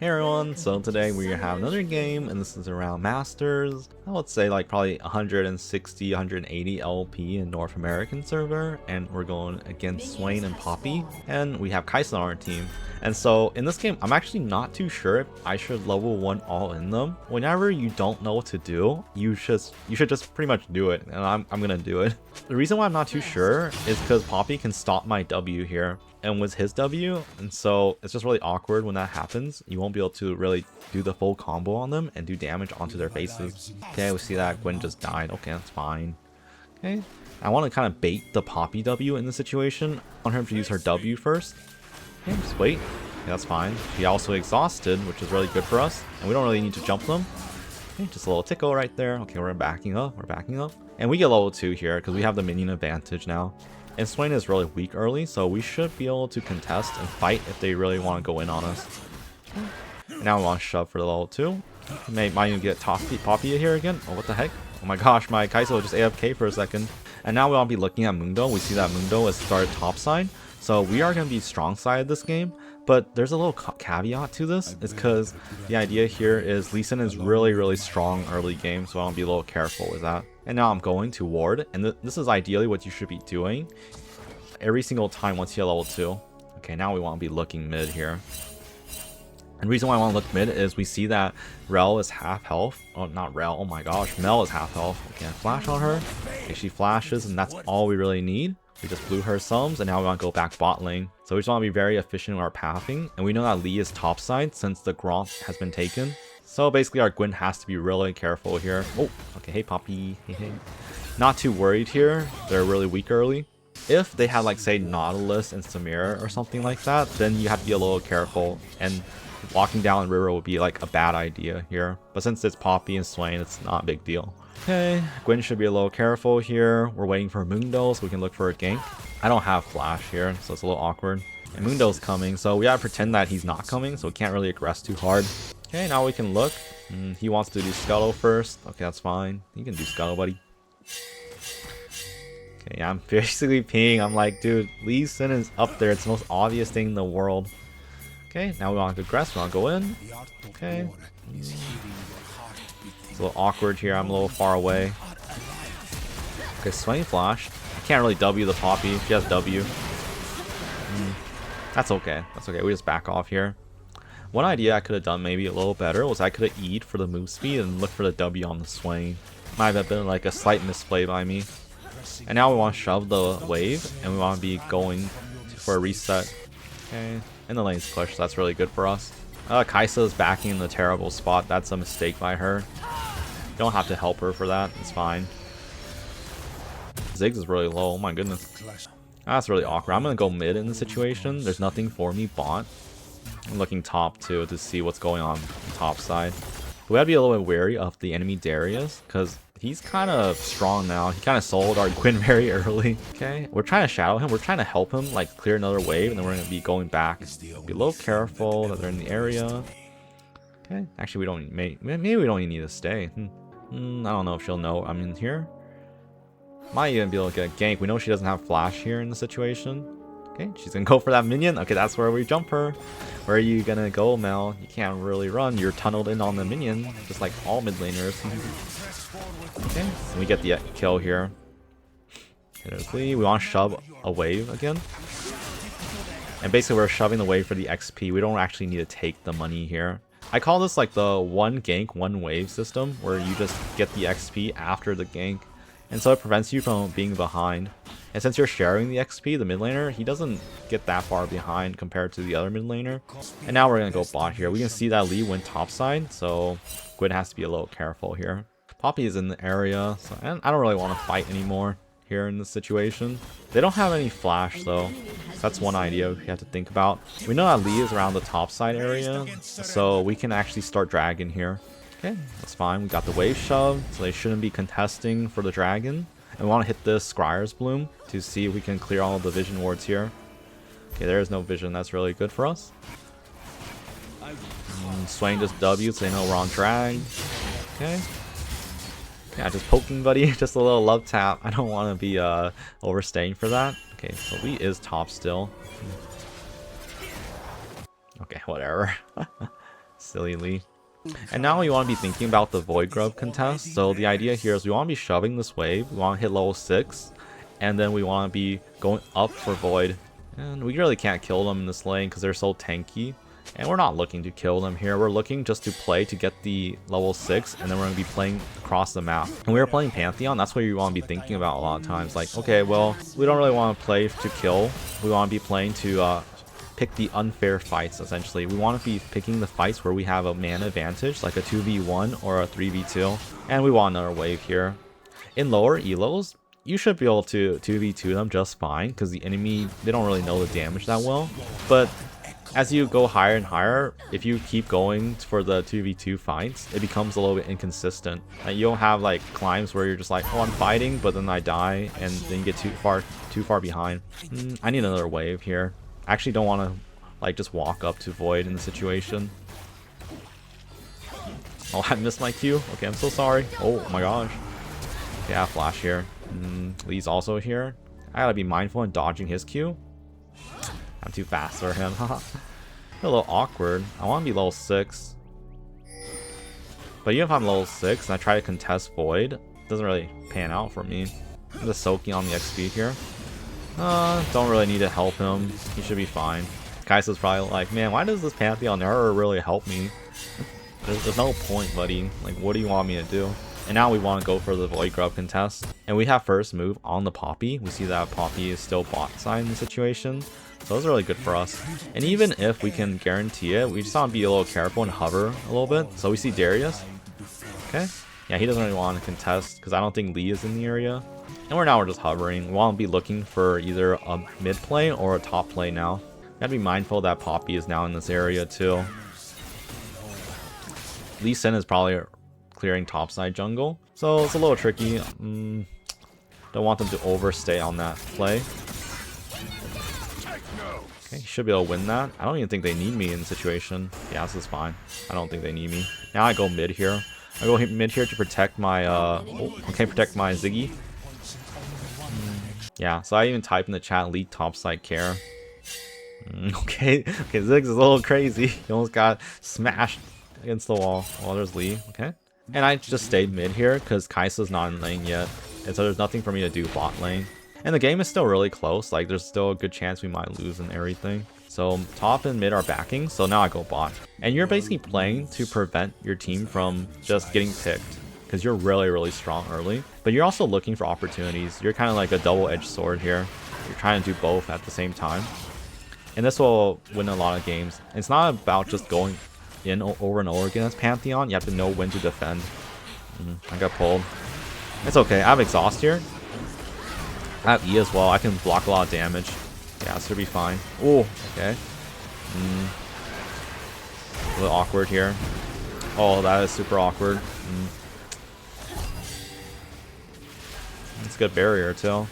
Hey everyone, so today we have another game and this is around Masters. I would say like probably 160, 180 LP in North American server, and we're going against Swain and Poppy, and we have Kaisa on our team. And so in this game, I'm actually not too sure if I should level 1 all in them. Whenever you don't know what to do, you should just pretty much do it, and I'm gonna do it. The reason why I'm not too sure is because Poppy can stop my W here and with his W, and so it's just really awkward when that happens. You won't be able to really do the full combo on them and do damage onto their faces. Okay, we see that Gwen just died. Okay, that's fine. Okay, I want to kind of bait the Poppy W in this situation. I want her to use her W first. Okay, just wait. Okay, that's fine. She also exhausted, which is really good for us, and we don't really need to jump them. Okay, just a little tickle right there. Okay, we're backing up. We're backing up, and we get level 2 here because we have the minion advantage now. And Swain is really weak early, so we should be able to contest and fight if they really want to go in on us. Now we want to shove for the level 2. Might even get Poppy here again. Oh, what the heck? Oh my gosh, my Kaisa just AFK for a second. And now we want to be looking at Mundo. We see that Mundo has started top side. So we are going to be strong side this game. But there's a little caveat to this. It's because the idea here is Lee Sin is really strong early game. So I want to be a little careful with that. And now I'm going to ward. And this is ideally what you should be doing every single time once you hit level 2. Okay, now we want to be looking mid here. And the reason why I want to look mid is we see that Rel is half health. Oh, not Rel. Oh my gosh. Mel is half health. Okay, flash on her. Okay, she flashes, and that's all we really need. We just blew her sums, and now we want to go back bot lane. So we just want to be very efficient with our pathing. And we know that Lee is top side since the Gromp has been taken. So basically our Gwen has to be really careful here. Oh, okay. Hey, Poppy. Hey. Not too worried here. They're really weak early. If they had like, say, Nautilus and Samira or something like that, then you have to be a little careful. And walking down the river would be like a bad idea here. But since it's Poppy and Swain, it's not a big deal. Okay, Gwen should be a little careful here. We're waiting for Mundo so we can look for a gank. I don't have flash here, so it's a little awkward. And Mundo's coming, so we gotta pretend that he's not coming, so we can't really aggress too hard. Okay, now we can look. He wants to do Scuttle first. Okay, that's fine. You can do Scuttle, buddy. Okay, yeah, I'm basically peeing. I'm like, dude, Lee Sin is up there. It's the most obvious thing in the world. Okay, now we want to aggress. We want to go in. Okay. It's a little awkward here. I'm a little far away. Okay, Swain flash. I can't really W the Poppy. She has W. That's okay. That's okay. We just back off here. One idea I could have done maybe a little better was I could have E'd for the move speed and look for the W on the Swain. Might have been like a slight misplay by me. And now we want to shove the wave, and we want to be going for a reset. Okay, and the lane's push. That's really good for us. Kaisa is backing in the terrible spot. That's a mistake by her. You don't have to help her for that. It's fine. Ziggs is really low. Oh my goodness. That's really awkward. I'm going to go mid in this situation. There's nothing for me bot. I'm looking top too to see what's going on top side. We gotta be a little bit wary of the enemy Darius because he's kind of strong now. He kind of sold our Gwen very early. Okay, we're trying to shadow him. We're trying to help him like clear another wave, and then we're gonna be going back. Be a little careful that they're in the area. Okay, actually we don't. Maybe we don't even need to stay. I don't know if she'll know I'm in here. Might even be able to get a gank. We know she doesn't have flash here in the situation. Okay, she's gonna go for that minion. Okay, that's where we jump her. Where are you gonna go, Mel? You can't really run. You're tunneled in on the minion, just like all mid laners. Okay, and we get the kill here. We want to shove a wave again. And basically we're shoving the wave for the XP. We don't actually need to take the money here. I call this like the one gank, one wave system, where you just get the XP after the gank. And so it prevents you from being behind. And since you're sharing the XP, the mid laner, he doesn't get that far behind compared to the other mid laner. And now we're going to go bot here. We can see that Lee went top side, so Gwen has to be a little careful here. Poppy is in the area, so I don't really want to fight anymore here in this situation. They don't have any flash though. So that's one idea we have to think about. We know that Lee is around the top side area, so we can actually start dragon here. Okay, that's fine. We got the wave shoved, so they shouldn't be contesting for the dragon. And we want to hit this Scryer's Bloom to see if we can clear all of the vision wards here. Okay, there is no vision. That's really good for us. Swain just W, so they know we're on drag. Okay. Yeah, just poking, buddy. Just a little love tap. I don't want to be overstaying for that. Okay, so Lee is top still. Okay, whatever. Silly Lee. And now we want to be thinking about the Void Grub contest. So the idea here is we want to be shoving this wave. We want to hit level 6. And then we want to be going up for Void. And we really can't kill them in this lane because they're so tanky. And we're not looking to kill them here. We're looking just to play to get the level 6. And then we're going to be playing across the map. And we were playing Pantheon. That's what you want to be thinking about a lot of times. Like, okay, well, we don't really want to play to kill. We want to be playing to pick the unfair fights, essentially. We want to be picking the fights where we have a mana advantage, like a 2v1 or a 3v2. And we want another wave here. In lower elos, you should be able to 2v2 them just fine, because the enemy, they don't really know the damage that well. But as you go higher and higher, if you keep going for the 2v2 fights, it becomes a little bit inconsistent. You don't have like climbs where you're just like, oh, I'm fighting, but then I die, and then you get too far behind. I need another wave here. I actually don't want to like just walk up to Void in the situation. Oh, I missed my Q. Okay, I'm so sorry. Oh my gosh. Okay, I have flash here. Lee's also here. I gotta be mindful in dodging his Q. I'm too fast for him. A little awkward. I want to be level 6. But even if I'm level 6 and I try to contest Void, it doesn't really pan out for me. I'm just soaking on the XP here. Don't really need to help him. He should be fine. Kai'Sa's probably like, man, why does this Pantheon never really help me? There's no point, buddy. Like, what do you want me to do? And now we want to go for the Void Grub contest. And we have first move on the Poppy. We see that Poppy is still bot side in the situation. So that's really good for us. And even if we can guarantee it, we just want to be a little careful and hover a little bit. So we see Darius. Okay. Yeah, he doesn't really want to contest because I don't think Lee is in the area. And we're just hovering. We want to be looking for either a mid play or a top play now. Gotta be mindful that Poppy is now in this area too. Lee Sin is probably clearing topside jungle, so it's a little tricky. Don't want them to overstay on that play. Okay, should be able to win that. I don't even think they need me in the situation. Yeah, this is fine. I don't think they need me. Now I go mid here. I go mid here to protect my protect my Ziggy. Yeah, so I even type in the chat lead topside care. Okay, Ziggs is a little crazy. He almost got smashed against the wall. Oh, there's Lee. Okay. And I just stayed mid here because Kai'Sa's not in lane yet. And so there's nothing for me to do bot lane. And the game is still really close. Like, there's still a good chance we might lose and everything. So top and mid are backing. So now I go bot. And you're basically playing to prevent your team from just getting picked, because you're really, really strong early. But you're also looking for opportunities. You're kind of like a double-edged sword here. You're trying to do both at the same time. And this will win a lot of games. It's not about just going in over and over again as Pantheon. You have to know when to defend. I got pulled. It's okay. I have exhaust here. I have E as well. I can block a lot of damage. Yeah, this should be fine. Oh, okay. A little awkward here. Oh, that is super awkward. It's a good barrier too.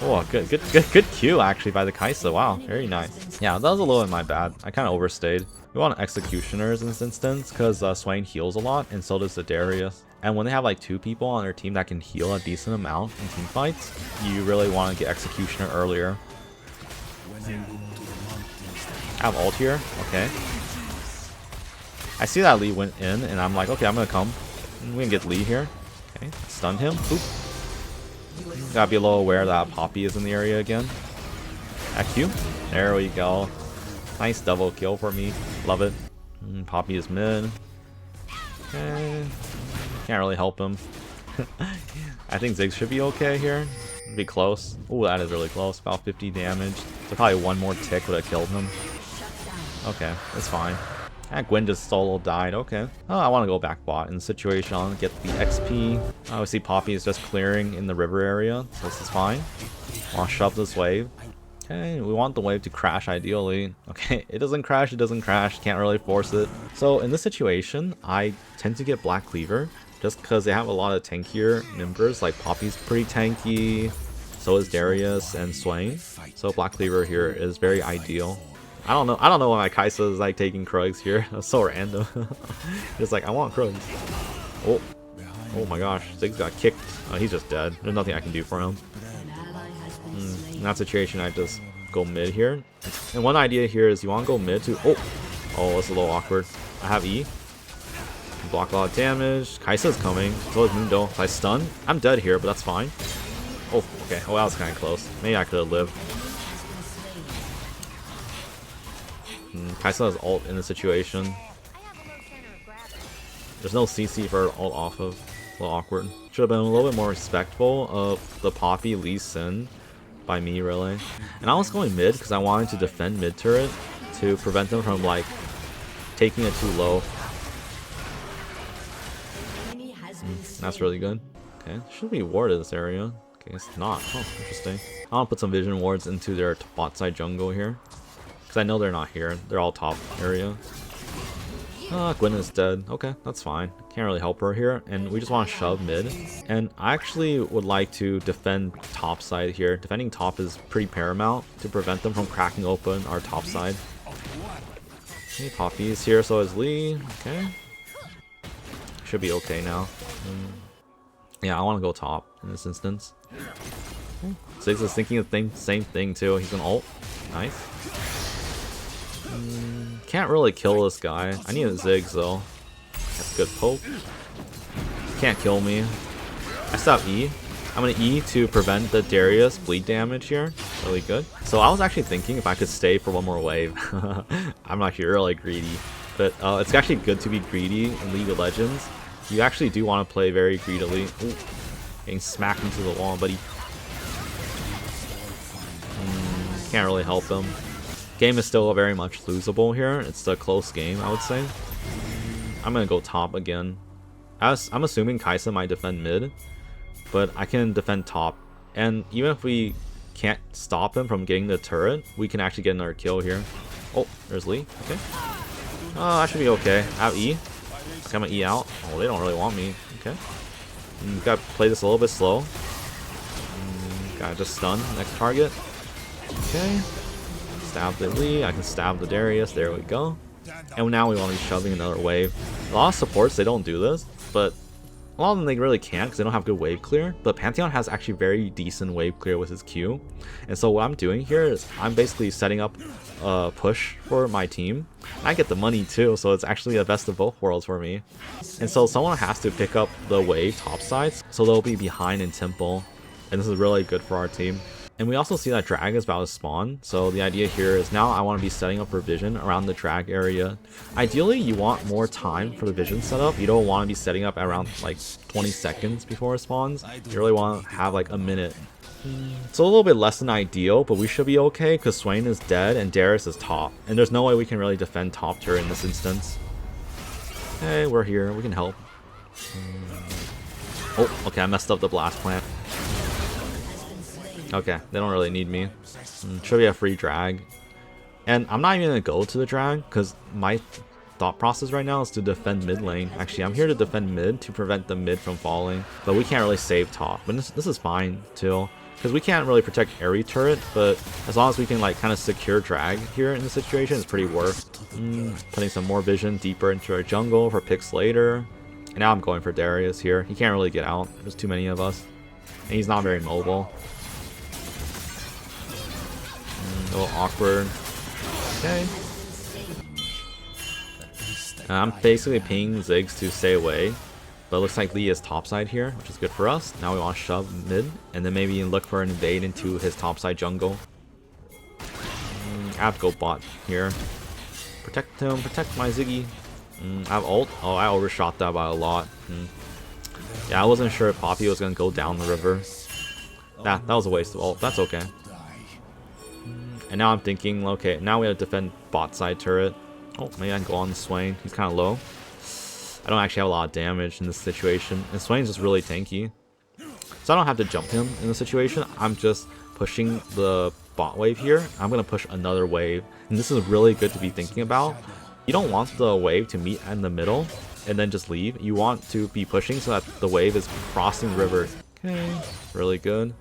Oh, good Q actually by the Kai'Sa. Wow, very nice. Yeah, that was a little bit my bad. I kind of overstayed. We want Executioners in this instance because Swain heals a lot, and so does the Darius. And when they have like 2 people on their team that can heal a decent amount in team fights, you really want to get Executioner earlier. I have ult here. Okay. I see that Lee went in, and I'm like, okay, I'm gonna come. We can get Lee here. Okay, stun him. Oop. Gotta be a little aware that Poppy is in the area again. That Q. There we go. Nice double kill for me. Love it. Poppy is mid. Okay. Can't really help him. I think Ziggs should be okay here. Be close. Oh, that is really close. About 50 damage. So probably one more tick would have killed him. Okay, it's fine. Gwen just solo died. Okay. Oh, I want to go back bot in the situation. I'll get the XP. Obviously, Poppy is just clearing in the river area, so this is fine. I'll shove this wave. Okay, we want the wave to crash ideally. Okay, it doesn't crash, can't really force it. So in this situation, I tend to get Black Cleaver just because they have a lot of tankier members. Like Poppy's pretty tanky, so is Darius and Swain. So Black Cleaver here is very ideal. I don't know why my Kai'Sa is like taking Krugs here. That's so random. It's like, I want Krugs. Oh my gosh, Ziggs got kicked. Oh, he's just dead. There's nothing I can do for him. In that situation, I just go mid here. And one idea here is you want to go mid to... Oh, it's a little awkward. I have E. Block a lot of damage. Kai'Sa's coming. So is Mundo. If I stun, I'm dead here, but that's fine. Oh, okay. Oh, that was kind of close. Maybe I could have lived. Kai'Sa has ult in the situation. There's no CC for ult off of. A little awkward. Should have been a little bit more respectful of the Poppy Lee Sin by me, really. And I was going mid because I wanted to defend mid turret to prevent them from like taking it too low. That's really good. Okay, should be warded this area. Okay, it's not. Oh, interesting. I'll put some vision wards into their bot side jungle here. Because I know they're not here. They're all top area. Gwen is dead. Okay, that's fine. Can't really help her here. And we just want to shove mid. And I actually would like to defend top side here. Defending top is pretty paramount to prevent them from cracking open our top side. Okay, Poppy is here, so is Lee. Okay. Should be okay now. Yeah, I want to go top in this instance. Ziggs is thinking the same thing too. He's gonna ult. Nice. Can't really kill this guy. I need a Ziggs though. That's a good poke. Can't kill me. I still have E. I'm gonna E to prevent the Darius bleed damage here. Really good. So I was actually thinking if I could stay for one more wave. I'm actually really greedy. But it's actually good to be greedy in League of Legends. You actually do want to play very greedily. Ooh, getting smacked into the wall, but he can't really help him. Game is still very much losable here. It's a close game, I would say. I'm gonna go top again. I'm assuming Kai'Sa might defend mid, but I can defend top. And even if we can't stop him from getting the turret, we can actually get another kill here. Oh, there's Lee. Okay. I should be okay. I have E. Okay, I'm gonna E out. Oh, they don't really want me. Okay. Gotta play this a little bit slow. Gotta just stun next target. Okay. Stab the Lee. I can stab the Darius. There we go. And now we want to be shoving another wave. A lot of supports, they don't do this, but a lot of them they really can't because they don't have good wave clear. But Pantheon has actually very decent wave clear with his Q. And so what I'm doing here is I'm basically setting up a push for my team. I get the money too, so it's actually the best of both worlds for me. And so someone has to pick up the wave top sides, so they'll be behind in Temple. And this is really good for our team. And we also see that drag is about to spawn, so the idea here is now I want to be setting up for vision around the drag area. Ideally, you want more time for the vision setup. You don't want to be setting up around like 20 seconds before it spawns. You really want to have like a minute. It's a little bit less than ideal, but we should be okay because Swain is dead and Darius is top. And there's no way we can really defend top turret in this instance. Hey, we're here. We can help. Oh, okay, I messed up the blast plant. Okay, they don't really need me. Should be a free drag. And I'm not even going to go to the drag because my thought process right now is to defend mid lane. Actually, I'm here to defend mid to prevent the mid from falling. But we can't really save top. But this is fine too. Because we can't really protect every turret. But as long as we can like kind of secure drag here in the situation, it's pretty worth. Putting some more vision deeper into our jungle for picks later. And now I'm going for Darius here. He can't really get out. There's too many of us. And he's not very mobile. A little awkward. Okay. I'm basically pinging Ziggs to stay away. But it looks like Lee is topside here, which is good for us. Now we want to shove mid. And then maybe look for an invade into his topside jungle. I have to go bot here. Protect him. Protect my Ziggy. I have ult. Oh, I overshot that by a lot. Yeah, I wasn't sure if Poppy was going to go down the river. That was a waste of ult. That's okay. And now I'm thinking, okay, now we have to defend bot side turret. Oh, maybe I can go on Swain. He's kind of low. I don't actually have a lot of damage in this situation. And Swain's just really tanky. So I don't have to jump him in this situation. I'm just pushing the bot wave here. I'm going to push another wave. And this is really good to be thinking about. You don't want the wave to meet in the middle and then just leave. You want to be pushing so that the wave is crossing the river. Okay, really good.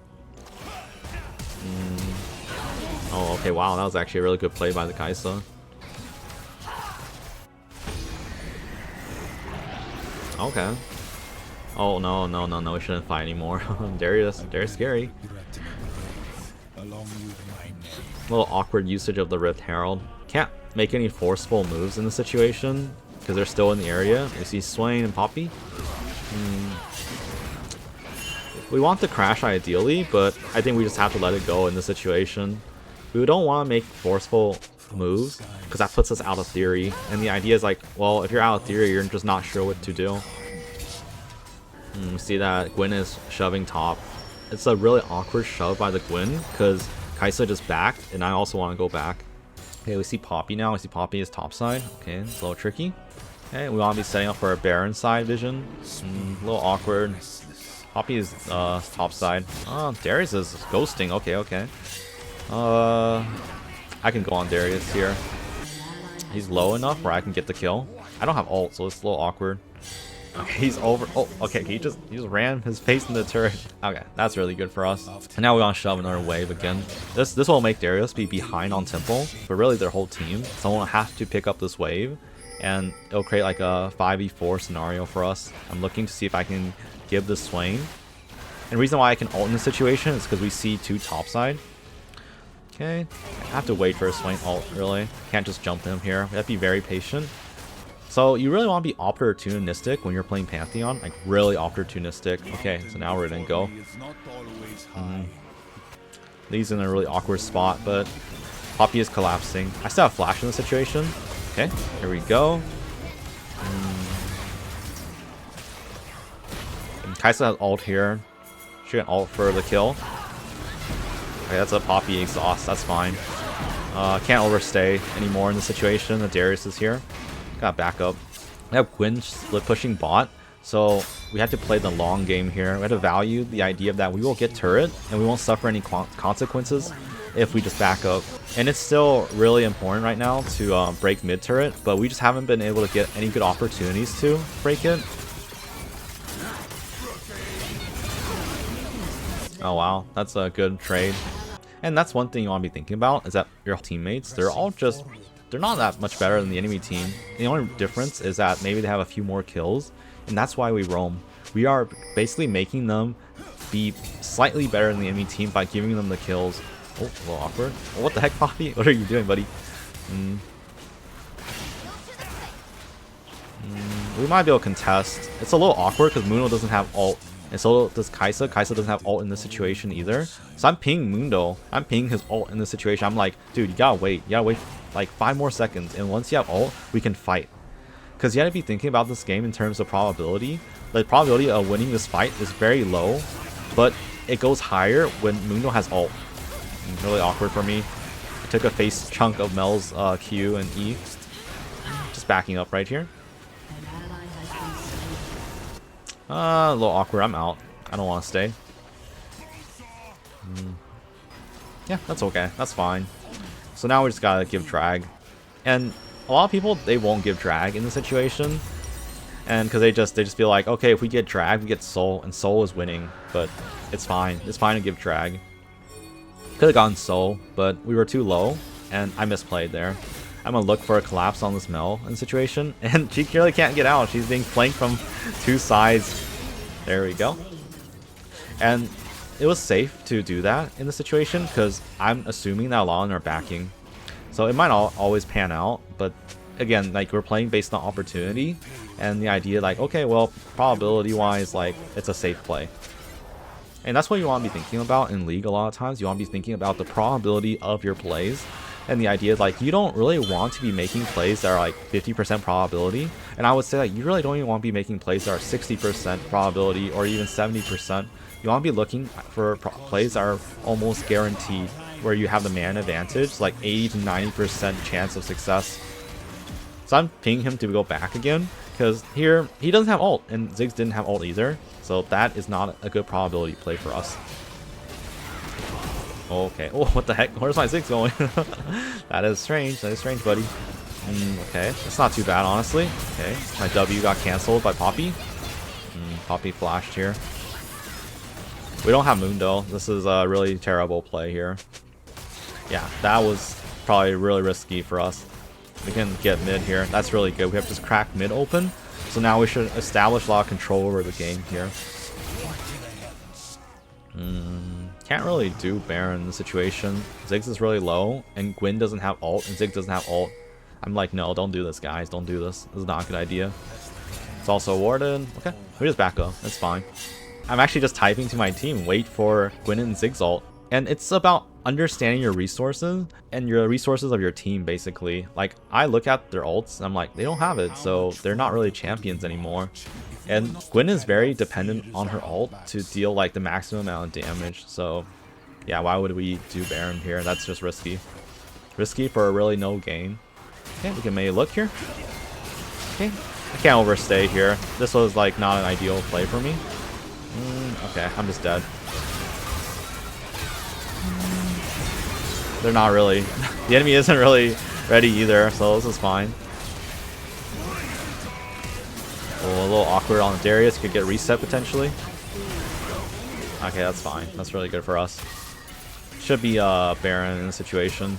Oh, okay, wow, that was actually a really good play by the Kai'Sa. Okay. Oh, no, we shouldn't fight anymore. Darius scary. A little awkward usage of the Rift Herald. Can't make any forceful moves in the situation because they're still in the area. You see Swain and Poppy. We want the crash ideally, but I think we just have to let it go in this situation. We don't want to make forceful moves because that puts us out of theory. And the idea is like, well, if you're out of theory, you're just not sure what to do. See that Gwen is shoving top. It's a really awkward shove by the Gwen because Kai'Sa just backed, and I also want to go back. Okay, we see Poppy now. We see Poppy is top side. Okay, it's a little tricky. Okay, we want to be setting up for a Baron side vision. A little awkward. Poppy is top side. Oh, Darius is ghosting. Okay, okay. I can go on Darius here. He's low enough where I can get the kill. I don't have ult, so it's a little awkward. Okay, he's over. Oh, okay. He just ran his face in the turret. Okay, that's really good for us. And now we want to shove another wave again. This will make Darius be behind on Temple, but really their whole team. Someone will have to pick up this wave, and it'll create like a 5v4 scenario for us. I'm looking to see if I can give this Swain. And the reason why I can ult in this situation is because we see two topside. Okay, I have to wait for a Swain ult, really. Can't just jump him here. We have to be very patient. So you really want to be opportunistic when you're playing Pantheon, like really opportunistic. Okay, so now we're gonna go. Lee's in a really awkward spot, but Poppy is collapsing. I still have flash in the situation. Okay, here we go. Kai'Sa has ult here. She can ult for the kill. Okay, that's a Poppy exhaust. That's fine. Can't overstay anymore in the situation. The Darius is here. Got backup. We have Gwen split pushing bot, so we have to play the long game here. We have to value the idea that we will get turret and we won't suffer any consequences if we just back up. And it's still really important right now to break mid turret, but we just haven't been able to get any good opportunities to break it. Oh wow, that's a good trade. And that's one thing you want to be thinking about, is that your teammates, they're not that much better than the enemy team. The only difference is that maybe they have a few more kills, and that's why we roam. We are basically making them be slightly better than the enemy team by giving them the kills. Oh, a little awkward. Oh, what the heck, Poppy? What are you doing, buddy? We might be able to contest. It's a little awkward because Mundo doesn't have ult. And so does Kai'Sa. Kai'Sa doesn't have ult in this situation either. So I'm pinging Mundo. I'm pinging his ult in this situation. I'm like, dude, you gotta wait. You gotta wait like 5 more seconds. And once you have ult, we can fight. Because you gotta be thinking about this game in terms of probability. The probability of winning this fight is very low, but it goes higher when Mundo has ult. Really awkward for me. I took a face chunk of Mel's Q and E. Just backing up right here. A little awkward. I'm out. I don't want to stay. Yeah, that's okay. That's fine. So now we just gotta give drag. And a lot of people, they won't give drag in the situation. And because they just feel like, okay, if we get drag, we get soul, and soul is winning. But it's fine. It's fine to give drag. Could have gotten soul, but we were too low, and I misplayed there. I'm gonna look for a collapse on this Mel in situation, and she clearly can't get out. She's being flanked from 2 sides. There we go. And it was safe to do that in the situation because I'm assuming that Alain are backing, so it might always pan out. But again, like, we're playing based on opportunity, and the idea like, okay, well, probability wise, like, it's a safe play. And that's what you want to be thinking about in League a lot of times. You want to be thinking about the probability of your plays. And the idea is like, you don't really want to be making plays that are like 50% probability. And I would say that you really don't even want to be making plays that are 60% probability or even 70%. You want to be looking for plays that are almost guaranteed, where you have the man advantage, like 80 to 90% chance of success. So I'm pinging him to go back again, because here he doesn't have ult, and Ziggs didn't have ult either. So that is not a good probability play for us. Okay. Oh, what the heck? Where's my Ziggs going? That is strange. That is strange, buddy. Okay. It's not too bad, honestly. Okay. My W got canceled by Poppy. Poppy flashed here. We don't have Mundo. This is a really terrible play here. Yeah, that was probably really risky for us. We can get mid here. That's really good. We have just cracked mid open. So now we should establish a lot of control over the game here. Can't really do Baron in the situation. Ziggs is really low, and Gwen doesn't have ult, and Ziggs doesn't have ult. I'm like, no, don't do this, guys. Don't do this. This is not a good idea. It's also warded. Okay, we just back up. That's fine. I'm actually just typing to my team, wait for Gwyn and Ziggs ult. And it's about understanding your resources and your resources of your team, basically. Like, I look at their ults and I'm like, they don't have it, so they're not really champions anymore. And Gwyn is very dependent on her ult to deal like the maximum amount of damage. So yeah, why would we do Baron here? That's just risky. Risky for really no gain. Okay, we can maybe look here. Okay, I can't overstay here. This was like not an ideal play for me. Okay, I'm just dead. They're not really. The enemy isn't really ready either, so this is fine. Oh, a little awkward on Darius. Could get reset potentially. Okay, that's fine. That's really good for us. Should be Baron in the situation.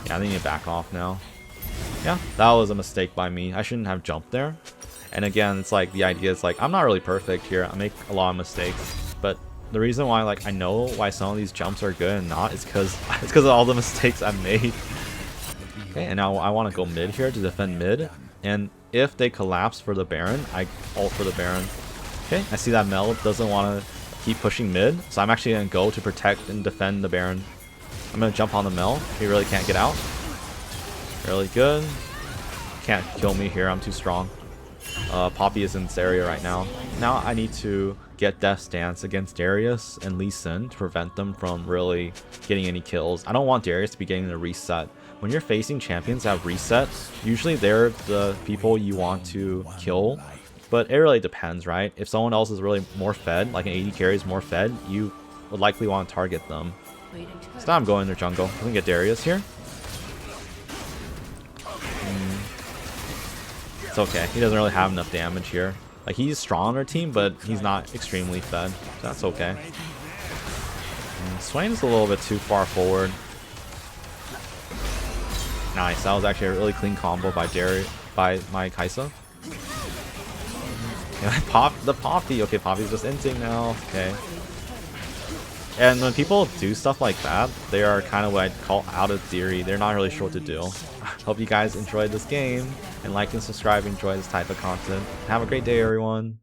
Yeah, I need to back off now. Yeah, that was a mistake by me. I shouldn't have jumped there. And again, it's like the idea is like I'm not really perfect here. I make a lot of mistakes, but the reason why like I know why some of these jumps are good and not is because of all the mistakes I've made. Okay, and now I want to go mid here to defend mid, and if they collapse for the Baron, I ult for the Baron. Okay, I see that Mel doesn't want to keep pushing mid, so I'm actually going to go to protect and defend the Baron. I'm going to jump on the Mel. He really can't get out. Really good. Can't kill me here, I'm too strong. Poppy is in this area right now. Now I need to get Death's Dance against Darius and Lee Sin to prevent them from really getting any kills. I don't want Darius to be getting the reset. When you're facing champions that have reset, usually they're the people you want to kill. But it really depends, right? If someone else is really more fed, like an AD carry is more fed, you would likely want to target them. So now I'm going to jungle. I can get Darius here. It's okay. He doesn't really have enough damage here. Like, he's strong on our team, but he's not extremely fed. So that's okay. Swain's a little bit too far forward. Nice. That was actually a really clean combo by my Kai'Sa. Yeah, the Poppy. Okay, Poppy's just inting now. Okay. And when people do stuff like that, they are kind of what I'd call out of theory. They're not really sure what to do. Hope you guys enjoyed this game, and like and subscribe and enjoy this type of content. Have a great day, everyone.